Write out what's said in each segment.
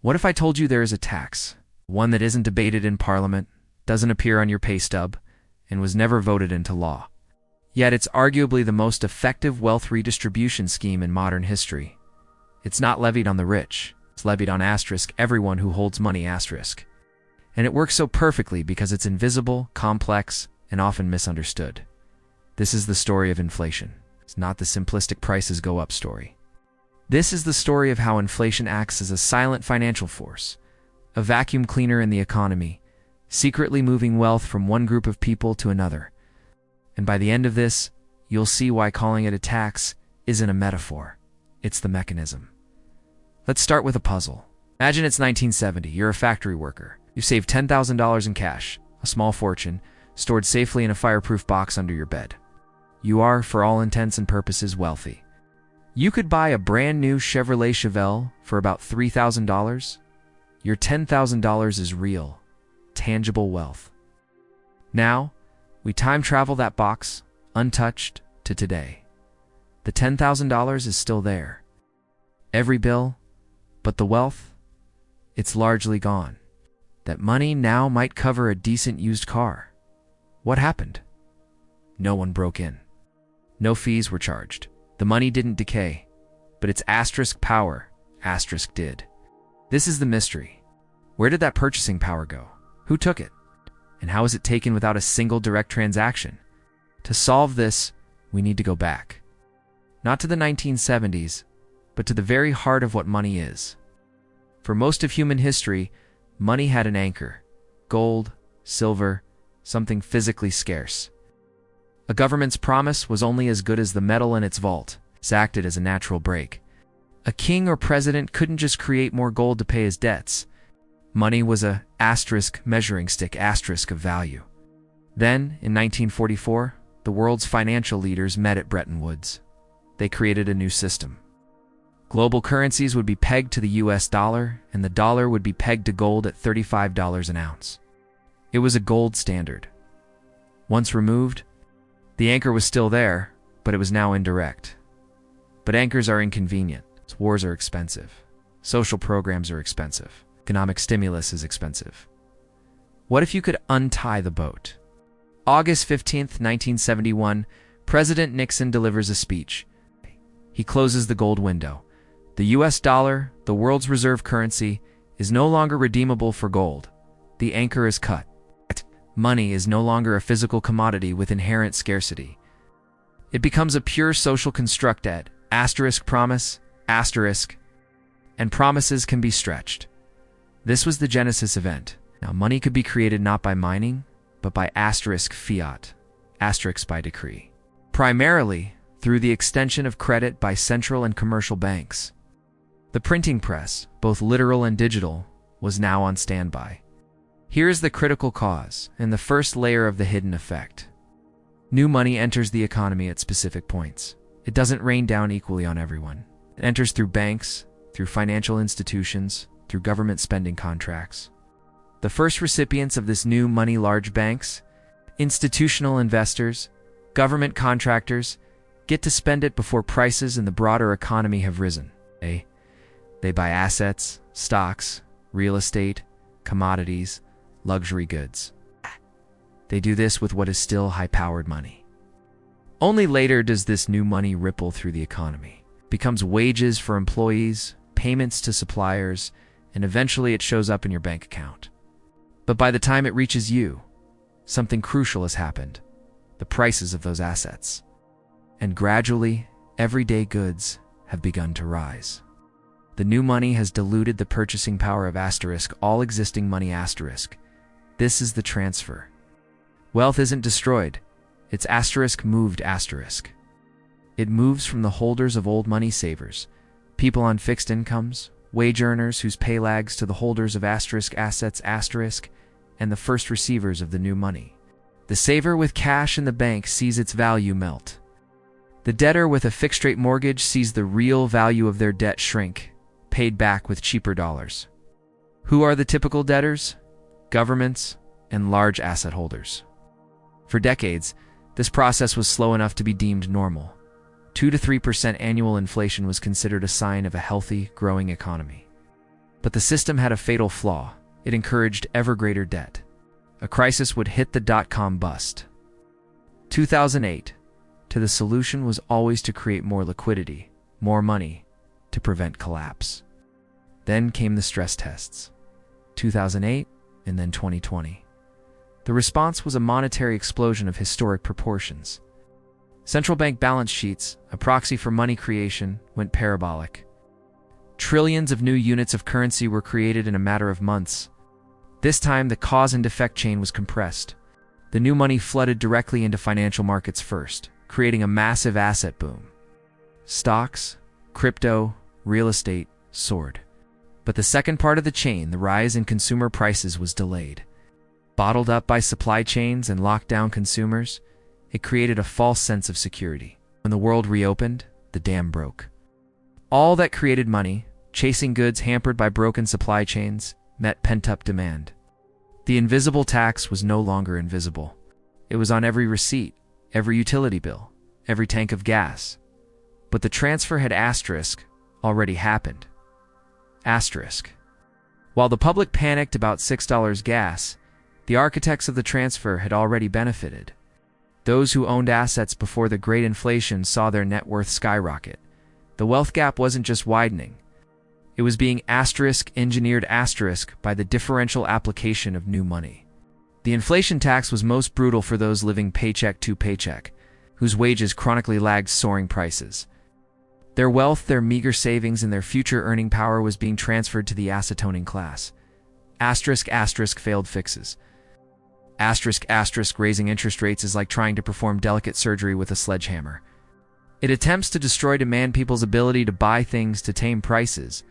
What if I told you there is a tax, one that isn't debated in Parliament, doesn't appear on your pay stub, and was never voted into law? Yet it's arguably the most effective wealth redistribution scheme in modern history. It's not levied on the rich. It's levied on everyone who holds money. And it works so perfectly because it's invisible, complex, and often misunderstood. This is the story of inflation. It's not the simplistic prices go up story. This is the story of how inflation acts as a silent financial force, a vacuum cleaner in the economy, secretly moving wealth from one group of people to another. And by the end of this, you'll see why calling it a tax isn't a metaphor. It's the mechanism. Let's start with a puzzle. Imagine it's 1970. You're a factory worker. You've saved $10,000 in cash, a small fortune, stored safely in a fireproof box under your bed. You are, for all intents and purposes, wealthy. You could buy a brand new Chevrolet Chevelle for about $3,000. Your $10,000 is real, tangible wealth. Now, we time travel that box, untouched, to today. The $10,000 is still there. Every bill, but the wealth, it's largely gone. That money now might cover a decent used car. What happened? No one broke in. No fees were charged. The money didn't decay, but its power did. This is the mystery. Where did that purchasing power go? Who took it? And how is it taken without a single direct transaction? To solve this, we need to go back. Not to the 1970s, but to the very heart of what money is. For most of human history, money had an anchor: gold, silver, something physically scarce. A government's promise was only as good as the metal in its vault. It acted as a natural brake. A king or president couldn't just create more gold to pay his debts. Money was a measuring stick of value. Then, in 1944, the world's financial leaders met at Bretton Woods. They created a new system. Global currencies would be pegged to the US dollar, and the dollar would be pegged to gold at $35 an ounce. It was a gold standard. Once removed, the anchor was still there, but it was now indirect. But anchors are inconvenient. Wars are expensive. Social programs are expensive. Economic stimulus is expensive. What if you could untie the boat? August 15th, 1971, President Nixon delivers a speech. He closes the gold window. The US dollar, the world's reserve currency, is no longer redeemable for gold. The anchor is cut. Money is no longer a physical commodity with inherent scarcity. It becomes a pure social construct at promise, and promises can be stretched. This was the Genesis event. Now, money could be created not by mining, but by fiat, by decree. Primarily through the extension of credit by central and commercial banks. The printing press, both literal and digital, was now on standby. Here is the critical cause and the first layer of the hidden effect. New money enters the economy at specific points. It doesn't rain down equally on everyone. It enters through banks, through financial institutions, through government spending contracts. The first recipients of this new money: large banks, institutional investors, government contractors, get to spend it before prices in the broader economy have risen. They buy assets, stocks, real estate, commodities, luxury goods. They do this with what is still high-powered money. Only later does this new money ripple through the economy. It becomes wages for employees, payments to suppliers, and eventually it shows up in your bank account. But by the time it reaches you, something crucial has happened: the prices of those assets. And gradually, everyday goods have begun to rise. The new money has diluted the purchasing power of all existing money. This is the transfer. Wealth isn't destroyed, it's moved. It moves from the holders of old money savers, people on fixed incomes, wage earners whose pay lags, to the holders of assets, and the first receivers of the new money. The saver with cash in the bank sees its value melt. The debtor with a fixed-rate mortgage sees the real value of their debt shrink, paid back with cheaper dollars. Who are the typical debtors? Governments and large asset holders. For decades, this process was slow enough to be deemed normal. 2 to 3% annual inflation was considered a sign of a healthy, growing economy. But the system had a fatal flaw. It encouraged ever greater debt. A crisis would hit the dot-com bust. 2008. The solution was always to create more liquidity, more money, to prevent collapse. Then came the stress tests. 2008 and then 2020. The response was a monetary explosion of historic proportions. Central bank balance sheets, a proxy for money creation, went parabolic. Trillions of new units of currency were created in a matter of months. This time, the cause and effect chain was compressed. The new money flooded directly into financial markets first, creating a massive asset boom. Stocks, crypto, real estate soared. But the second part of the chain, the rise in consumer prices, was delayed. Bottled up by supply chains and locked down consumers, it created a false sense of security. When the world reopened, the dam broke. All that created money, chasing goods hampered by broken supply chains, met pent-up demand. The invisible tax was no longer invisible. It was on every receipt, every utility bill, every tank of gas. But the transfer had already happened. While the public panicked about $6 gas, the architects of the transfer had already benefited. Those who owned assets before the great inflation saw their net worth skyrocket. The wealth gap wasn't just widening. It was being engineered by the differential application of new money. The inflation tax was most brutal for those living paycheck to paycheck, whose wages chronically lagged soaring prices. Their wealth, their meager savings, and their future earning power was being transferred to the asset-owning class. Failed fixes. Raising interest rates is like trying to perform delicate surgery with a sledgehammer. It attempts to destroy demand people's ability to buy things to tame prices,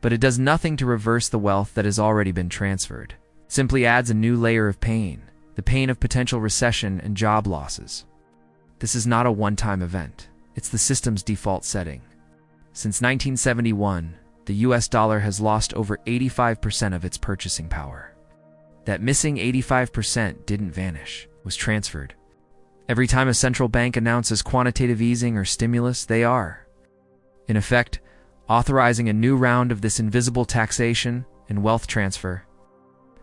but it does nothing to reverse the wealth that has already been transferred. It simply adds a new layer of pain, the pain of potential recession and job losses. This is not a one-time event. It's the system's default setting. Since 1971, the US dollar has lost over 85% of its purchasing power. That missing 85% didn't vanish, was transferred. Every time a central bank announces quantitative easing or stimulus, they are, in effect, authorizing a new round of this invisible taxation and wealth transfer.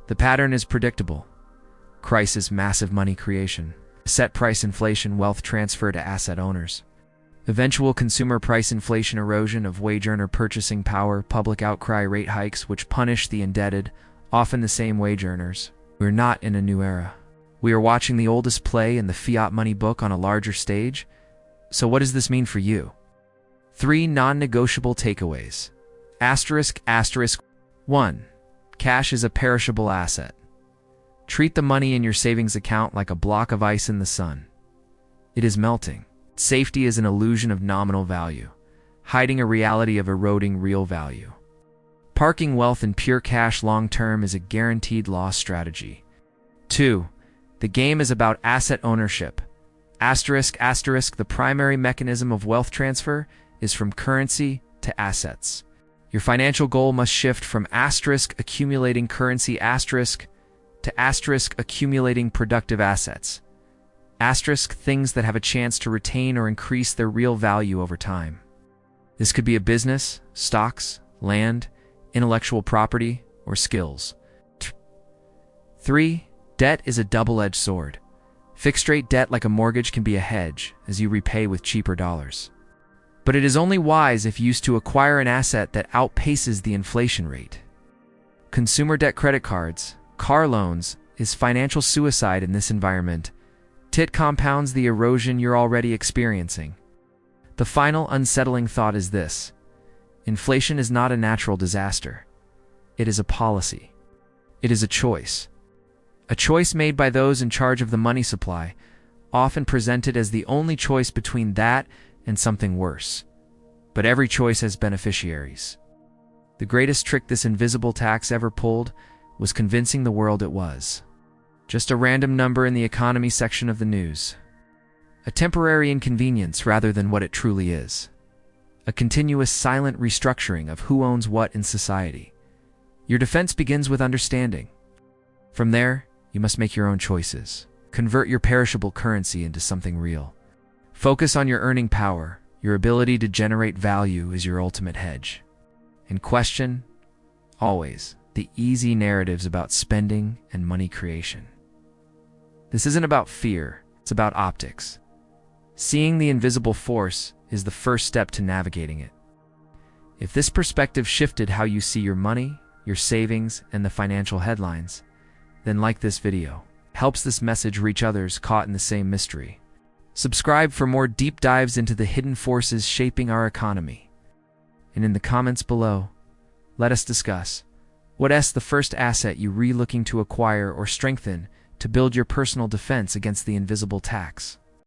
The pattern is predictable. Crisis, massive money creation. Set price inflation, wealth transfer to asset owners. Eventual consumer price inflation, erosion of wage earner purchasing power, public outcry, rate hikes which punish the indebted, often the same wage earners. We're not in a new era. We are watching the oldest play in the fiat money book on a larger stage. So what does this mean for you? 3 non-negotiable takeaways. 1. Cash is a perishable asset. Treat the money in your savings account like a block of ice in the sun. It is melting. Safety is an illusion of nominal value, hiding a reality of eroding real value. Parking wealth in pure cash long-term is a guaranteed loss strategy. 2. The game is about asset ownership. The primary mechanism of wealth transfer is from currency to assets. Your financial goal must shift from accumulating currency to accumulating productive assets. Things that have a chance to retain or increase their real value over time. This could be a business, stocks, land, intellectual property, or skills. 3. Debt is a double-edged sword. Fixed-rate debt like a mortgage can be a hedge, as you repay with cheaper dollars. But it is only wise if used to acquire an asset that outpaces the inflation rate. Consumer debt, credit cards, car loans, is financial suicide in this environment. It compounds the erosion you're already experiencing. The final unsettling thought is this: inflation is not a natural disaster. It is a policy. It is a choice. A choice made by those in charge of the money supply, often presented as the only choice between that and something worse. But every choice has beneficiaries. The greatest trick this invisible tax ever pulled was convincing the world it was just a random number in the economy section of the news. A temporary inconvenience rather than what it truly is. A continuous silent restructuring of who owns what in society. Your defense begins with understanding. From there, you must make your own choices. Convert your perishable currency into something real. Focus on your earning power. Your ability to generate value is your ultimate hedge. And question always, the easy narratives about spending and money creation. This isn't about fear, it's about optics. Seeing the invisible force is the first step to navigating it. If this perspective shifted how you see your money, your savings, and the financial headlines, then like this video. Helps this message reach others caught in the same mystery. Subscribe for more deep dives into the hidden forces shaping our economy. And in the comments below, let us discuss, what's the first asset you looking to acquire or strengthen to build your personal defense against the invisible tax?